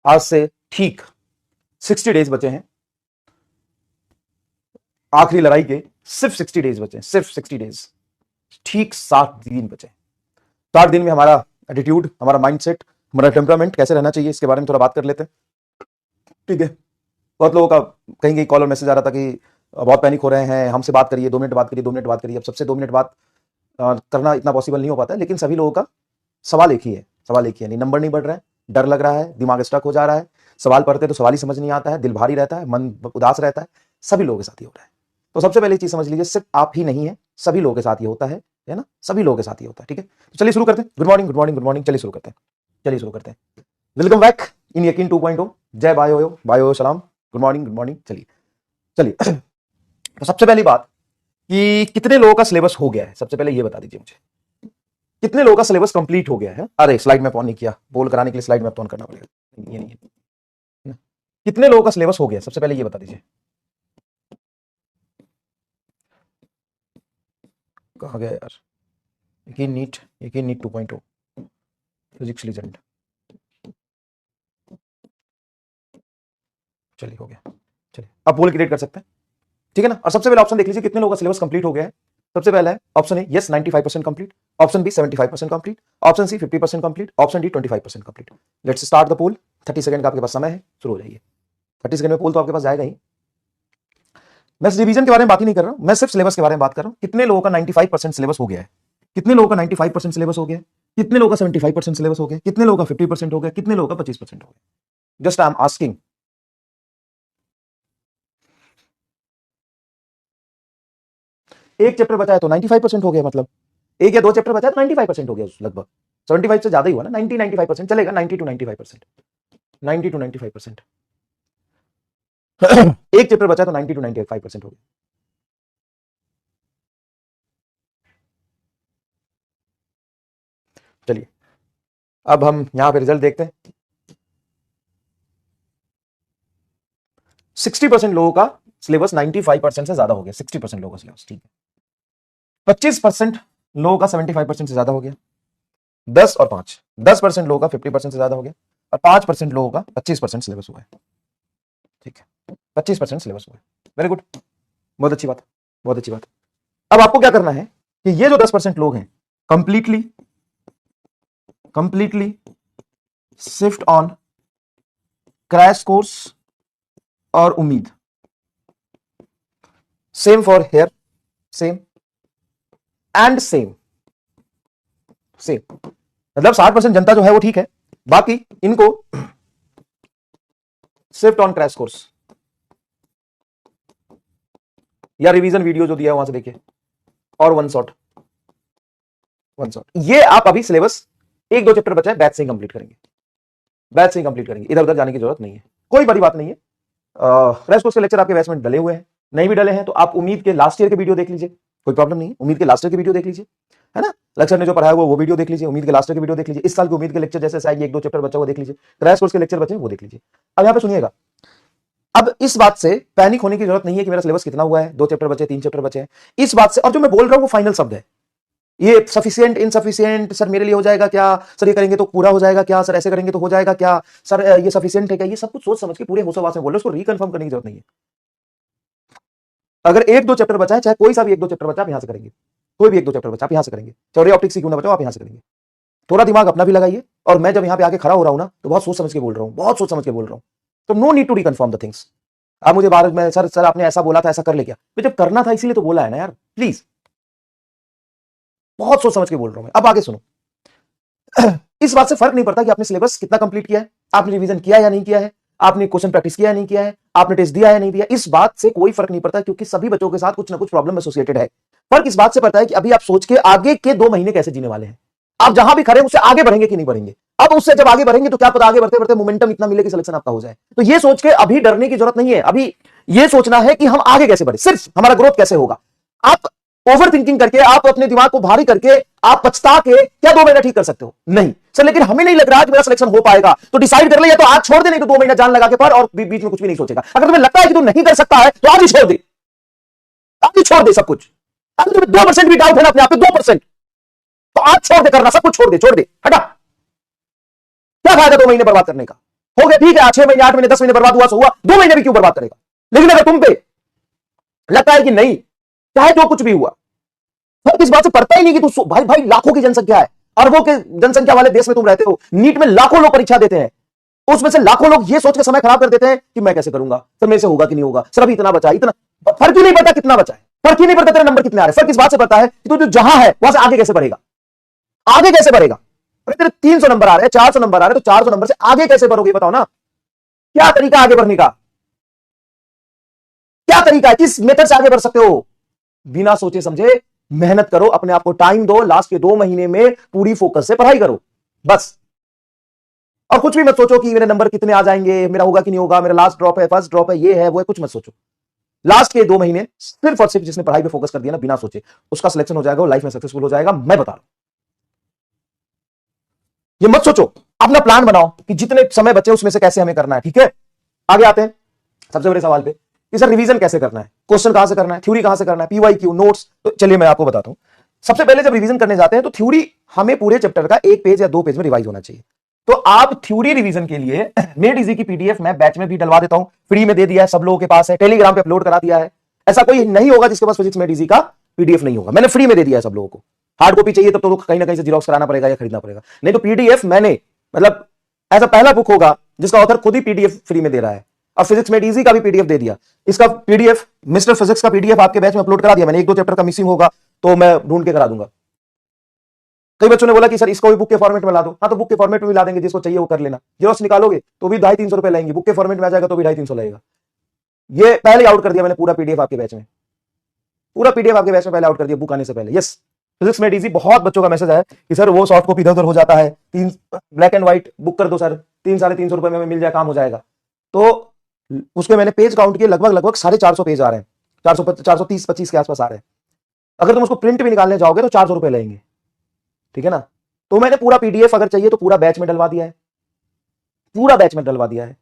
आज से ठीक 60 डेज बचे हैं, आखिरी लड़ाई के सिर्फ 60 डेज बचे हैं, सिर्फ 60 डेज, ठीक 60 दिन बचे। 60 दिन में हमारा एटीट्यूड, हमारा माइंडसेट, हमारा टेम्परामेंट कैसे रहना चाहिए, इसके बारे में थोड़ा बात कर लेते हैं। ठीक है, बहुत लोगों का कहीं कॉल और मैसेज आ रहा था कि बहुत पैनिक हो रहे हैं, हमसे बात करिए, 2 मिनट बात करिए, 2 मिनट बात करिए। अब सबसे 2 मिनट बात करना इतना पॉसिबल नहीं हो पाता है, लेकिन सभी लोगों का सवाल एक ही है, सवाल एक ही है, नहीं नंबर नहीं बढ़ रहा है, डर लग रहा है, दिमाग स्टक हो जा रहा है, सवाल पढ़ते तो सवाल ही समझ नहीं आता है, दिल भारी रहता है, मन उदास रहता है, सभी लोगों के साथ ही हो रहा है। तो सबसे पहले चीज समझ लीजिए, सिर्फ आप ही नहीं है, सभी लोगों के साथ ये होता है ना, सभी लोगों के साथ ही होता है। ठीक है, तो चलिए शुरू करते हैं। Good morning, good morning, good morning. चलिए शुरू करते हैं, चलिए शुरू करते हैं। वेलकम बैक इन यकीन 2.0। जय बायो बायो सलाम, गुड मॉर्निंग, गुड मॉर्निंग। चलिए चलिए तो सबसे पहली बात कि कितने लोगों का सिलेबस हो गया है, सबसे पहले ये बता दीजिए मुझे, कितने लोगों का सिलेबस कंप्लीट हो गया है। अरे स्लाइड में ऑन नहीं किया, बोल कराने के लिए स्लाइड में ऑन करना पड़ेगा, ये नहीं है। कितने लोगों का सिलेबस हो गया, सबसे पहले ये बता दीजिए। कहाँ गया यार, यकीन नीट 2.0 फिजिक्स लीजेंड। चलिए हो गया, चलिए अब पोल क्रिएट कर सकते हैं, ठीक है ना। और सबसे पहले ऑप्शन देख लीजिए, कितने लोगों का सिलेबस कंप्लीट हो गया है। सबसे पहला है option A yes 95% complete, option B 75% complete, option C 50% complete, option D 25% complete. Let's start the poll. 30 second का आपके पास समय है, शुरू हो जाइए। 30 सेकंड में पोल तो आपके पास जाएगा ही। मैं रिवीजन के बारे में बात ही नहीं कर रहा हूं, मैं सिर्फ सिलेबस के बारे में बात कर रहा हूं। कितने लोगों का 95% सिलेबस हो गया है, कितने लोगों का 95% सिलेबस हो गया, कितने लोगों का 75% सिलेबस हो गया, कितने लोगों का 50% हो गया, कितने लोगों का 25% हो गया। Just I am asking. एक चैप्टर बचा है तो 95% हो गया, मतलब एक या 2 चैप्टर बचा है तो 95% हो गया, लगभग 75 से ज्यादा ही हुआ ना, 95% चलेगा, 90 to 95%, 90 to 95%। एक चैप्टर बचा तो 90 to 95% हो गया। चलिए अब हम यहां पे रिजल्ट देखते हैं। 60% लोगों का सिलेबस 95% से ज्यादा हो गया, 60% लोगों का सिलेबस, ठीक है। 25% लोगों का 75% से ज्यादा हो गया, 10% लोगों का 50% से ज्यादा हो गया, और 5% लोगों का 25% सिलेबस हुआ है, ठीक है। 25% सिलेबस हुआ है, वेरी गुड, बहुत अच्छी बात, बहुत अच्छी बात। अब आपको क्या करना है कि ये जो 10% लोग हैं, completely shift on crash course और उम्मीद। Same for here, same and same, मतलब 60% जनता जो है वो ठीक है, बाकी इनको शिफ्ट ऑन क्रैश कोर्स या रिवीजन वीडियो जो दिया है वहां से देखिए, और वन शॉट। ये आप अभी सिलेबस 1-2 चैप्टर बचा है, बैच से ही कंप्लीट करेंगे, बैच से ही कंप्लीट करेंगे, इधर उधर जाने की जरूरत नहीं है, कोई बड़ी बात नहीं है। क्रैश कोर्स के लेक्चर आपके बैच में डले हुए हैं, नहीं भी डले हैं तो आप उम्मीद के लास्ट ईयर के वीडियो देख लीजिए, कोई प्रॉब्लम नहीं है। उम्मीद के लास्ट ईयर के वीडियो देख लीजिए, है ना, लेक्चर ने जो पढ़ाया वो वीडियो देख लीजिए, उम्मीद के लास्ट ईयर के वीडियो देख लीजिए। इस साल की उम्मीद के लेक्चर जैसे आएगी, 1-2 चैप्टर बचा वो देख लीजिए, क्रैश कोर्स के लेक्चर बचे वो देख लीजिए। अब यहाँ पे सुनिएगा, अब इस बात से पैनिक होने की जरूरत नहीं है कि मेरा सिलेबस कितना हुआ है, 2 चैप्टर बचे, 3 चैप्टर बचे हैं, इस बात से। और जो मैं बोल रहा हूं वो फाइनल शब्द है, ये सफिशिएंट इनसफिशिएंट, सर मेरे लिए हो जाएगा क्या, सर ये करेंगे तो पूरा हो जाएगा क्या, सर ऐसे करेंगे तो हो जाएगा क्या, सर ये सफिशिएंट है क्या, ये सब कुछ सोच समझ के पूरे होशोहवास में बोल रहे, उसको रिकन्फर्म करने की जरूरत नहीं है। अगर 1-2 चैप्टर बचा है, चाहे कोई सा भी 1-2 चैप्टर बचा, आप यहां से करेंगे, कोई भी 1-2 चैप्टर बचा आप यहां से करेंगे, चाहे ऑप्टिक्स क्यों ना बचाओ, आप यहां से करेंगे। थोड़ा दिमाग अपना भी लगाइए, और मैं जब यहां पे आके खड़ा हो रहा हूं ना, तो बहुत सोच समझ के बोल रहा हूं, बहुत सोच समझ के बोल रहा हूं, तो no need to reconfirm the things. आप मुझे बार में सर आपने ऐसा बोला था, ऐसा कर ले क्या, जब करना था इसीलिए तो बोला है ना यार, प्लीज, बहुत सोच समझ के बोल रहा हूं मैं। अब आगे सुनो, इस बात से फर्क नहीं पड़ता कि आपने सिलेबस कितना कंप्लीट किया है, आपने रिवीजन किया या नहीं किया है, आपने क्वेश्चन प्रैक्टिस किया या नहीं किया है, आपने टेस्ट दिया या नहीं दिया, इस बात से कोई फर्क नहीं पड़ता, क्योंकि सभी बच्चों के साथ कुछ ना कुछ प्रॉब्लम एसोसिएटेड है। फर्क इस बात से पड़ता है कि अभी आप सोच के आगे के 2 महीने कैसे जीने वाले हैं, आप जहां भी खड़े उससे आगे बढ़ेंगे कि नहीं बढ़ेंगे। अब उससे जब आगे बढ़ेंगे तो क्या पता आगे बढ़ते बढ़ते मोमेंटम इतना मिले कि सिलेक्शन आपका हो जाए। तो ये सोच के अभी डरने की जरूरत नहीं है, अभी ये सोचना है कि हम आगे कैसे बढ़े, सिर्फ हमारा ग्रोथ कैसे होगा। आप ओवर थिंकिंग करके, आप अपने दिमाग को भारी करके, आप पछता के क्या 2 महीना ठीक कर सकते हो, नहीं सर, लेकिन हमें नहीं लग रहा कि मेरा सिलेक्शन हो पाएगा, तो डिसाइड कर ले, या तो आज छोड़ दे, नहीं तो 2 महीना जान लगा के पढ़, और बीच में कुछ भी नहीं सोचेगा। अगर तुम्हें लगता है कि तू नहीं कर सकता है तो आज ही छोड़ दे, आज ही छोड़ दे सब कुछ। अगर तुम्हें 2% भी डाउट है ना अपने आप पे, 2%, तो आज छोड़ दे करना, सब कुछ छोड़ दे, हटा, क्या फायदा 2 महीने बर्बाद करने का। हो गया, ठीक है, 6 महीने 8 महीने 10 महीने बर्बाद हुआ सो हुआ, 2 महीने भी क्यों बर्बाद करेगा। लेकिन अगर तुम पे लगता है कि नहीं, चाहे जो कुछ भी हुआ, फर्क इस बात से पड़ता ही नहीं कि तू भाई भाई लाखों की जनसंख्या है, अरबों के जनसंख्या वाले देश में तुम रहते हो, नीट में लाखों लोग परीक्षा देते हैं, उसमें से लाखों लोग ये सोच के समय खराब कर देते हैं कि मैं कैसे करूंगा, सर मेरे से होगा कि नहीं होगा, सर अभी इतना बचा, इतना फर्क ही नहीं पड़ता कितना बचा है, फर्क ही नहीं पड़ता तेरे नंबर कितने आ रहे, फर्क इस बात से पड़ता है कि तू जो जहां है वहां से आगे कैसे बढ़ेगा, आगे कैसे बढ़ेगा। अरे तेरे 300 नंबर आ रहे हैं, 400 नंबर आ रहे हैं, तो 400 नंबर से आगे कैसे बढ़ोगे बताओ ना, क्या तरीका आगे बढ़ने का, क्या तरीका है, किस मेथड से आगे बढ़ सकते हो। बिना सोचे समझे मेहनत करो, अपने आप को टाइम दो, लास्ट के 2 महीने में पूरी फोकस से पढ़ाई करो बस। और कुछ भी मत सोचो कि मेरे नंबर कितने आ जाएंगे, मेरा होगा कि नहीं होगा, मेरा लास्ट ड्रॉप है, फर्स्ट ड्रॉप है, ये है वो है, कुछ मत सोचो। लास्ट के 2 महीने सिर्फ और सिर्फ जिसने पढ़ाई पे फोकस कर दिया ना बिना सोचे, उसका सिलेक्शन हो जाएगा, वो लाइफ में सक्सेसफुल हो जाएगा, मैं बता रहा हूं। ये मत सोचो, अपना प्लान बनाओ कि जितने समय बचे उसमें से कैसे हमें करना है, ठीक है। आगे आते हैं सबसे बड़े सवाल पे कि सर रिवीजन कैसे करना है, क्वेश्चन कहां से करना है, थ्योरी कहां से करना है, पीवाईक्यू नोट्स। तो चलिए मैं आपको बताता हूं। सबसे पहले जब रिवीजन करने जाते हैं तो थ्योरी हमें पूरे चैप्टर का 1 पेज या 2 पेज में रिवाइज होना चाहिए। तो आप थ्योरी रिवीजन के लिए मेड इजी की पीडीएफ मैं बैच में भी डलवा देता हूं, फ्री में दे दिया है, सब लोगों के पास है, टेलीग्राम पे अपलोड करा दिया है। ऐसा कोई नहीं होगा जिसके पास फिजिक्स मेड इजी का पीडीएफ नहीं होगा, मैंने फ्री में दे दिया है सब लोगों को। हार्ड कॉपी चाहिए तब तो कहीं ना कहीं से जीरोक्स कराना पड़ेगा या खरीदना पड़ेगा, नहीं तो पीडीएफ मैंने मतलब ऐसा पहला बुक होगा जिसका ऑथर खुद ही पीडीएफ फ्री में दे रहा है। और फिजिक्स मेड इजी का भी पीडीएफ दे दिया, इसका पीडीएफ मिस्टर फिजिक्स का पीडीएफ आपके बैच में अपलोड करा दिया मैंने। 1-2 चैप्टर का मिसिंग होगा तो मैं ढूंढ के करा दूंगा। कई बच्चों ने बोला कि सर इसको भी बुक के फॉर्मेट में ला दो, हाँ तो बुक के फॉर्मेट में भी ला देंगे, जिसको चाहिए वो कर लेना। जीरोक्स निकालोगे तो भी 250-300 रुपए लगेंगे, बुक के फॉर्मेट में आ जाएगा तो भी 250-300 लगेगा। ये पहले आउट कर दिया मैंने पूरा पीडीएफ आपके बैच में, पूरा पीडीएफ आपके बैच में पहले आउट कर दिया बुक आने से पहले। Yes, physics made easy. बहुत बच्चों का मैसेज है कि सर वो सॉफ्ट कॉपी इधर उधर हो जाता है, 3 ब्लैक एंड व्हाइट बुक कर दो सर, 300-350 रुपए में मिल जाए, काम हो जाएगा। तो उसके मैंने पेज काउंट किए, लगभग 450 पेज आ रहे हैं, 430-25 के आसपास आ रहे हैं। अगर तुम उसको प्रिंट भी निकालने जाओगे तो 400 रुपए लगेंगे, ठीक है ना। तो मैंने पूरा पीडीएफ अगर चाहिए तो पूरा बैच में डलवा दिया है, पूरा बैच में डलवा दिया है,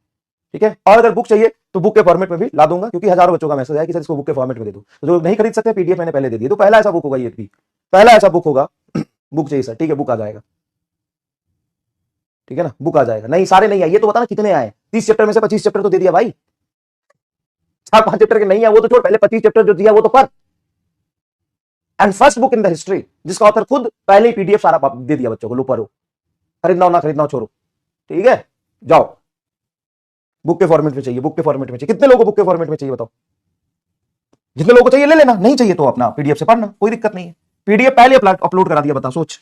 ठीक है। और अगर बुक चाहिए तो बुक के फॉर्मेट में भी ला दूंगा, क्योंकि हजारों बच्चों का मैसेज है कि सर इसको बुक के फॉर्मेट में दे दो। तो जो नहीं खरीद सकते पीडीएफ मैंने पहले दे दिया, तो पहला ऐसा बुक होगा, ये भी पहला ऐसा बुक होगा। बुक चाहिए सर, ठीक है, बुक आ जाएगा, ठीक है ना, बुक आ जाएगा। नहीं सारे नहीं आए, ये तो बता ना कितने आए। 30 चैप्टर में से 25 चैप्टर तो दे दिया भाई, 4-5 चैप्टर के नहीं है वो तो छोड़, पहले 25 चैप्टर जो दिया वो तो पढ़। And first book in the history जिसका ऑथर खुद पहले ही पीडीएफ सारा दे दिया बच्चों को, लो पढ़ो, खरीदना हो ना खरीदना हो छोड़ो, ठीक है। जाओ, बुक के फॉर्मेट में चाहिए, बुक के फॉर्मेट में चाहिए। कितने लोगों को बुक के फॉर्मेट में चाहिए बताओ, जितने लोगों को चाहिए ले लेना, नहीं चाहिए तो अपना पीडीएफ से पढ़ना, कोई दिक्कत नहीं है। पीडीएफ पहले अपलोड करा दिया, बता सोच।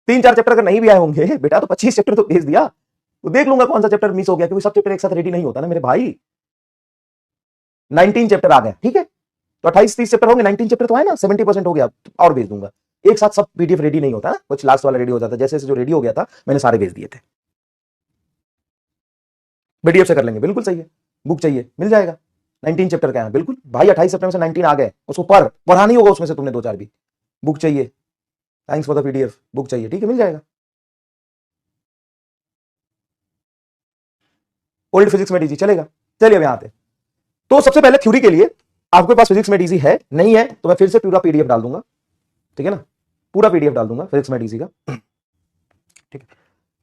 3-4 चैप्टर अगर नहीं भी आए होंगे बेटा तो 25 चैप्टर तो भेज दिया, तो देख लूंगा कौन सा चैप्टर मिस हो गया, क्योंकि सब चैप्टर एक साथ रेडी नहीं होता ना मेरे भाई। 19 चैप्टर आ गए, ठीक है, तो 28-30 चैप्टर होंगे, 19 चैप्टर तो है ना, 70% हो गया, और भेज दूंगा। एक साथ सब पीडीएफ रेडी नहीं होता, कुछ लास्ट वाला रेडी हो जाता, जैसे जो रेडी हो गया था मैंने सारे भेज दिए थे। पीडीएफ से कर लेंगे, बिल्कुल सही है। बुक चाहिए मिल जाएगा, 19 चैप्टर का है, बिल्कुल भाई 28 चैप्टर में से 19 आ गए, उसको पढ़ा नहीं होगा उसमें से तुमने 2-4 भी। बुक चाहिए, thanks for the PDF, book चाहिए, ठीक है, मिल जाएगा। ओल्ड फिजिक्स मेड इजी चलेगा। चलिए अब यहां आते, तो सबसे पहले थ्योरी के लिए आपके पास फिजिक्स मेड इजी है नहीं है तो मैं फिर से पूरा पीडीएफ डाल दूंगा, ठीक है ना, पूरा पीडीएफ डाल दूंगा फिजिक्स मेड इजी का, ठीक है।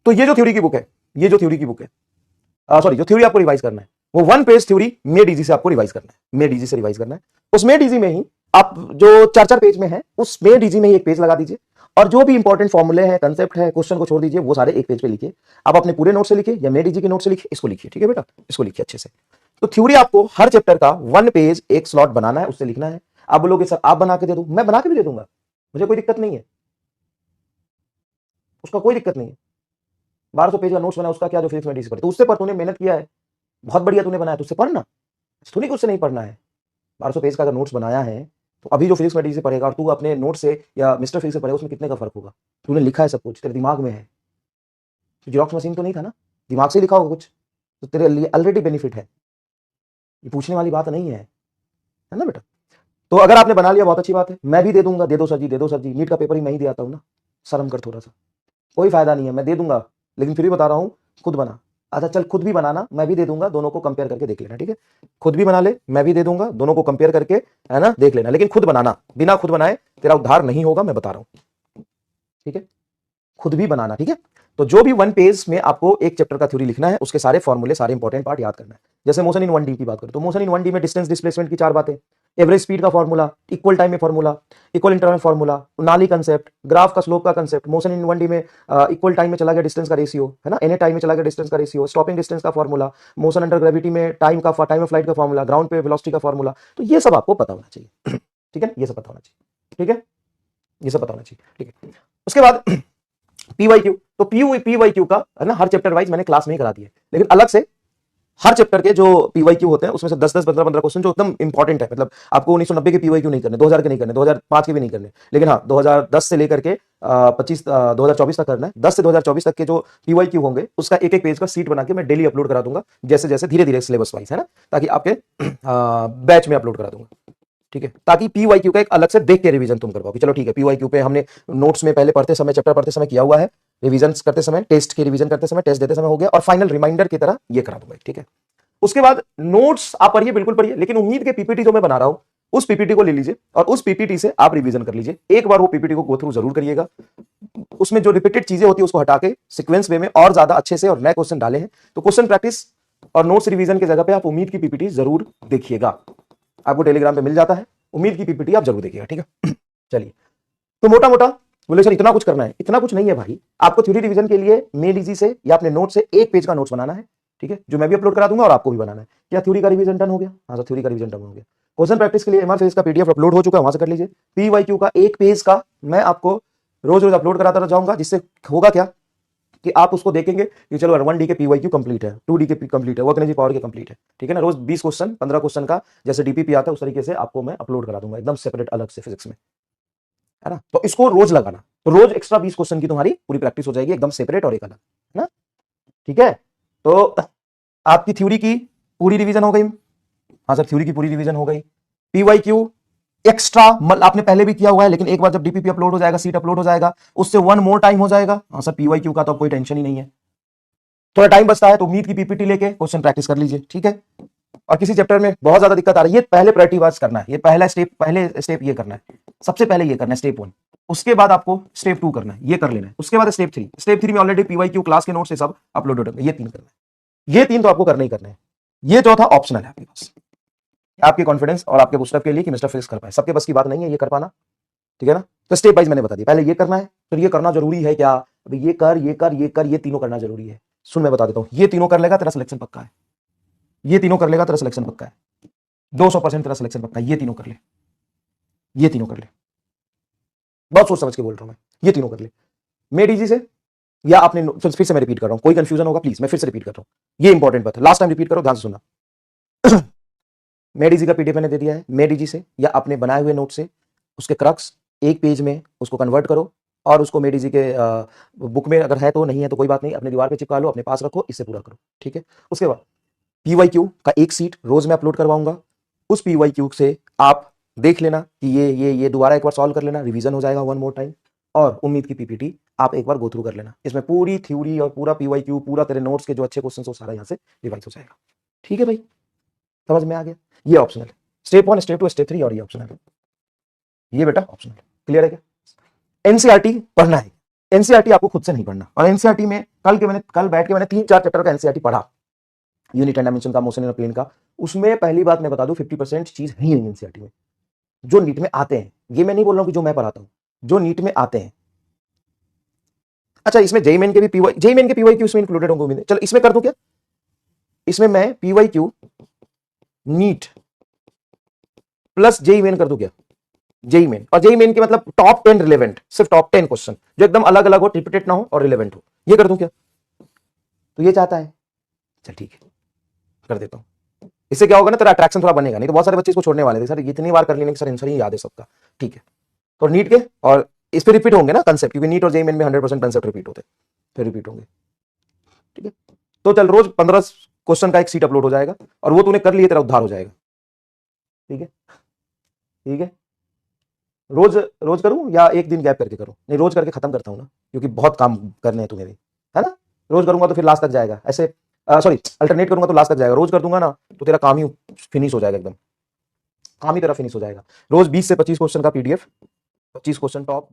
तो ये जो थ्योरी की बुक है, ये जो थ्योरी की बुक है, सॉरी जो थ्योरी आपको रिवाइज करना है वो 1 पेज थ्योरी मेड इजी से आपको रिवाइज करना है, मेड इजी से रिवाइज करना है। उस मेड इजी में ही आप जो 4-4 पेज में है उस मेड इजी में ही एक पेज लगा दीजिए, और जो भी इंपॉर्टेंट फॉर्मूले हैं, कंसेप्ट है, क्वेश्चन को छोड़ दीजिए, वो सारे एक पेज पे लिखिए। आप अपने पूरे नोट से लिखिए या मेड इजी के नोट से लिखिए, इसको लिखिए, ठीक है बेटा, इसको लिखिए अच्छे से। तो थ्योरी आपको हर चैप्टर का 1 पेज एक स्लॉट बनाना है, उससे लिखना है। आप बोलोगे सर आप बना के दे दो, मैं बना के भी दे दूंगा, मुझे कोई दिक्कत नहीं है, उसका कोई दिक्कत नहीं है। 1200 पेज का नोट्स बना, उसका क्या जो फिजिक्स में डीसी पढ़े, तो उससे पर तूने मेहनत किया है, बहुत बढ़िया तूने बनाया, तो उससे पढ़ना, तूने उससे नहीं पढ़ना है। 1200 पेज का अगर नोट्स बनाया है तो अभी जो फिजिक्स में डीसी पढ़ेगा और तू अपने नोट से या मिस्टर फिजिक्स से पढ़ेगा, उसमें कितने का फर्क होगा। तूने लिखा है सब कुछ, तेरे दिमाग में है, जेरोक्स मशीन तो नहीं था ना, दिमाग से लिखा होगा कुछ, तो तेरे लिए ऑलरेडी बेनिफिट है, ये पूछने वाली बात नहीं है ना बेटा। तो अगर आपने बना लिया बहुत अच्छी बात है, मैं भी दे दूंगा, दे दो सर जी, दे दो सर जी, नीट का पेपर ही मैं ही दे आता हूं ना, शर्म कर थोड़ा सा, कोई फायदा नहीं है, मैं दे दूंगा, लेकिन फिर भी बता रहा हूं खुद बना। अच्छा चल खुद भी बनाना, मैं भी दे दूंगा, दोनों को कंपेयर करके देख लेना, ठीक है, खुद भी बना ले, मैं भी दे दूंगा, दोनों को कंपेयर करके है ना देख लेना, लेकिन खुद बनाना, बिना खुद बनाए तेरा उद्धार नहीं होगा, मैं बता रहा हूं, ठीक है, खुद भी बनाना, ठीक है। तो जो भी 1 पेज में आपको एक चैप्टर का थ्योरी लिखना है, उसके सारे फॉर्मूले, सारे इंपॉर्टेंट पार्ट याद करना है। जैसे मोशन इन 1D की बात करें तो मोशन इन 1D में डिस्टेंस डिस्प्लेसमेंट की 4 बातें, एवरेज स्पीड का फॉर्मूला, इक्वल टाइम में फॉर्मूला, इक्वल इंटरवल फॉर्मूला, नाली कंसेप्ट, ग्राफ का स्लोप का कंसेप्ट, मोशन इन 1D में इक्वल टाइम में चला गया डिस्टेंस का रेशियो है ना, एन टाइम में चला गया डिस्टेंस का रेशियो, स्टॉपिंग डिस्टेंस का फॉर्मूला, मोशन अंडर ग्रेविटी में टाइम ऑफ फ्लाइट का फॉर्मूला, ग्राउंड पे वेलोसिटी का फॉर्मूला। तो ये सब आपको पता होना चाहिए। ठीक है, ये सब पता होना चाहिए। ठीक है, ये सब पता होना चाहिए। ठीक है, उसके बाद पीवाईक्यू, तो पीवाईक्यू का है ना हर चैप्टर वाइज मैंने क्लास में ही करा दिया, लेकिन अलग से हर चैप्टर के जो पीवाईक्यू होते हैं उसमें से 10-10, 15-15 क्वेश्चन जो एकदम इंपॉर्टेंट है, मतलब आपको 1990 के पीवाईक्यू नहीं करने, 2000 के नहीं करने, 2005 के भी नहीं करने, लेकिन हाँ 2010 से लेकर के 2024 तक करना है। 10 से 2024 तक के जो पीवाईक्यू होंगे उसका एक एक पेज का सीट बना के मैं डेली अपलोड करा दूंगा, जैसे जैसे धीरे धीरे सिलेबस वाइज, है ना, ताकि आपके बैच में अपलोड करा दूंगा। ठीक है, ताकि पीवाईक्यू का एक अलग से देख के रिवीजन तुम कर पाओ कि चलो ठीक है, पीवाईक्यू पे हमने नोट्स में पहले पढ़ते समय, चैप्टर पढ़ते समय किया हुआ है, रिवीजन करते समय, टेस्ट के रिवीजन करते समय, टेस्ट देते समय हो गया, और फाइनल रिमाइंडर की तरह ये करा दूंगा। ठीक है, उसके बाद नोट्स आप पढ़िए, बिल्कुल पढ़िए, लेकिन उम्मीद के पीपीटी जो मैं बना रहा हूं उस पीपीटी को ले लीजिए और उस पीपीटी से आप रिवीजन कर लीजिए। एक बार वो पीपीटी को गो थ्रू जरूर करिएगा, उसमें जो रिपीटेड चीजें होती है उसको हटा के सीक्वेंस वे में और ज्यादा अच्छे से और नए क्वेश्चन डाले हैं, तो क्वेश्चन प्रैक्टिस और नोट्स रिवीजन की जगह पे आप उम्मीद की पीपीटी जरूर देखिएगा। आपको टेलीग्राम पे मिल जाता है, उम्मीद की पीपीटी आप जरूर देखिएगा। ठीक है, चलिए, तो मोटा मोटा बोले सर इतना कुछ करना है, इतना कुछ नहीं है भाई। आपको थ्योरी रिवीजन के लिए मेल इजी से या अपने नोट से एक पेज का नोट्स बनाना है। ठीक है, जो मैं भी अपलोड करा दूंगा और आपको भी बनाना है। क्या थ्योरी का रिवीजन डन हो गया? हाँ सर, थ्योरी का रिवीजन डन हो गया। क्वेश्चन प्रैक्टिस के लिए एमआर फेज का पीडीएफ अपलोड हो चुका है, वहां से कर लीजिए। पीवाईक्यू का एक पेज का मैं आपको रोज रोज अपलोड कराता जाऊंगा, जिससे होगा क्या कि आप उसको देखेंगे कि चलो 1D के पीवाईक्यू कंप्लीट है, 2D के कंप्लीट है, वर्क एनर्जी पावर के कंप्लीट है। ठीक है ना, रोज 20 क्वेश्चन, 15 क्वेश्चन का जैसे डीपीपी आता है उस तरीके से आपको मैं अपलोड करा दूंगा, एकदम सेपरेट अलग से फिजिक्स में, है ना। तो इसको रोज लगाना, तो रोज एक्स्ट्रा 20 क्वेश्चन की तुम्हारी पूरी प्रैक्टिस हो जाएगी, एकदम सेपरेट और एक अलग, है ना। ठीक है, तो आपकी थ्योरी की पूरी रिवीजन हो गई। हाँ सर, थ्योरी की पूरी रिवीजन हो गई। पीवाईक्यू एक्स्ट्रा आपने पहले भी किया हुआ है, लेकिन एक बार जब डीपीपी अपलोड हो जाएगा, सीट अपलोड हो जाएगा, उससे 1 मोर टाइम हो जाएगा। हाँ सर, पीवाईक्यू का तो कोई टेंशन ही नहीं है, थोड़ा टाइम बचता है, तो उम्मीद की पीपीटी लेके क्वेश्चन प्रैक्टिस कर लीजिए। ठीक है, और किसी चैप्टर में बहुत ज्यादा दिक्कत आ रही है, पहले प्रायोरिटी वाइज करना है, ये पहला स्टेप, पहले स्टेप ये करना है, सबसे पहले ये करना है स्टेप 1। उसके बाद आपको स्टेप 2 करना है, ये कर लेना है। उसके बाद स्टेप 3, स्टेप 3 में ऑलरेडी पीवाईक्यू क्लास के नोट्स से सब अपलोड होंगे, ये 3 करना है। ये 3 तो आपको करना ही करना है, ये चौथा ऑप्शनल है आपके पास, आपके कॉन्फिडेंस और आपके बूस्टअप के लिए कि मिस्टर फिक्स कर पाए, सबके बस की बात नहीं है ये कर पाना। ठीक है ना, तो स्टेप वाइज मैंने बता दिया, पहले ये करना है, फिर ये करना जरूरी है क्या, अभी ये कर, ये कर, ये कर, ये तीनों करना जरूरी है। सुन, मैं बता देता हूं, ये तीनों कर लेगा तेरा सिलेक्शन पक्का है, ये तीनों कर लेगा तेरा सिलेक्शन पक्का है, 200% तेरा सिलेक्शन पक्का है। ये तीनों कर ले, ये तीनों कर ले, बहुत सोच समझ के बोल रहा हूं मैं, ये तीनों कर ले मेड इजी से, या आपने फिर से मैं रिपीट कर रहा हूं, कोई कंफ्यूजन होगा प्लीज मैं फिर से रिपीट कर रहा हूं, ये इंपॉर्टेंट बात है, लास्ट टाइम रिपीट करो, ध्यान से सुनना। मेड इजी का पीडीएफ मैंने दे दिया है, मेड इजी से या अपने बनाए हुए नोट से उसके क्रक्स एक पेज में उसको कन्वर्ट करो और उसको मेड इजी के बुक में अगर है तो, नहीं है तो कोई बात नहीं, अपने दीवार पे चिपका लो, अपने पास रखो, इससे पूरा करो। ठीक है, उसके बाद पीवाईक्यू का एक सीट रोज मैं अपलोड करवाऊंगा, उस पीवाईक्यू से आप देख लेना कि ये दोबारा एक बार सॉल्व कर लेना, रिवीजन हो जाएगा 1 मोर टाइम, और उम्मीद की पीपीटी आप एक बार गो थ्रू कर लेना, इसमें पूरी थ्योरी और पूरा पीवाईक्यू, पूरा तेरे नोट्स के जो अच्छे क्वेश्चन हो सारा यहां से रिवाइज हो जाएगा। ठीक है भाई, समझ में आ गया, ये ऑप्शनल है, स्टेप 1, स्टेप 2, स्टेप 3, और ये ऑप्शनल है, ये बेटा ऑप्शनल है। क्लियर है क्या? एनसीईआरटी पढ़ना है, एनसीईआरटी आपको खुद से नहीं पढ़ना, और एनसीईआरटी में कल बैठ के मैंने 3-4 चैप्टर का एनसीईआरटी पढ़ा, यूनिट एंड डायमेंशन का, मोशन इन प्लेन का। उसमें पहली बात मैं बता दूं 50% चीज है ही नहीं एनसीईआरटी में, जो नीट में आते हैं, ये मैं नहीं बोल रहा हूं कि जो मैं पढ़ाता हूं, जो नीट में आते हैं। अच्छा, इसमें जेईमेन के भी जेईमेन के पीवाईक्यू इसमें इंक्लूडेड होंगे उम्मीद है, चलो इसमें कर दूं क्या, इसमें मैं पीवाईक्यू नीट प्लस जेईमेन कर दूं क्या, जेईमेन, और जेईमेन के मतलब टॉप 10 रिलेवेंट, सिर्फ टॉप 10 क्वेश्चन जो एकदम अलग अलग हो, रिपीटेड ना हो और रिलेवेंट हो, ये कर दूं क्या? तो ये चाहता है, चल ठीक है कर देता हूं। इससे क्या होगा ना, तेरा अट्रैक्शन थोड़ा बनेगा, नहीं तो बहुत सारे बच्चे इसको छोड़ने वाले थे, सर इतनी बार कर लेने की सर आंसर ही याद है सबका। ठीक है, तो नीट के और इस पे रिपीट होंगे ना कंसेप्ट, क्योंकि नीट और जेईमेन में 100% कंसेप्ट रिपीट होते हैं, फिर रिपीट होंगे। ठीक है, तो चल रोज 15 क्वेश्चन का एक सीट अपलोड हो जाएगा, और वो तूने कर लिए, तेरा उद्धार हो जाएगा। ठीक है, ठीक है, रोज रोज करूं या एक दिन गैप करके करूं? नहीं, रोज करके खत्म करता हूं ना, क्योंकि बहुत काम करने हैं तुम्हें भी, है ना। रोज करूंगा तो फिर लास्ट तक जाएगा, ऐसे सॉरी अल्टरनेट करूंगा तो लास्ट तक जाएगा, रोज कर दूंगा ना तो तेरा काम ही फिनिश हो जाएगा, एकदम काम ही तेरा फिनिश हो जाएगा। रोज 20 से 25 क्वेश्चन का पीडीएफ, 25 क्वेश्चन टॉप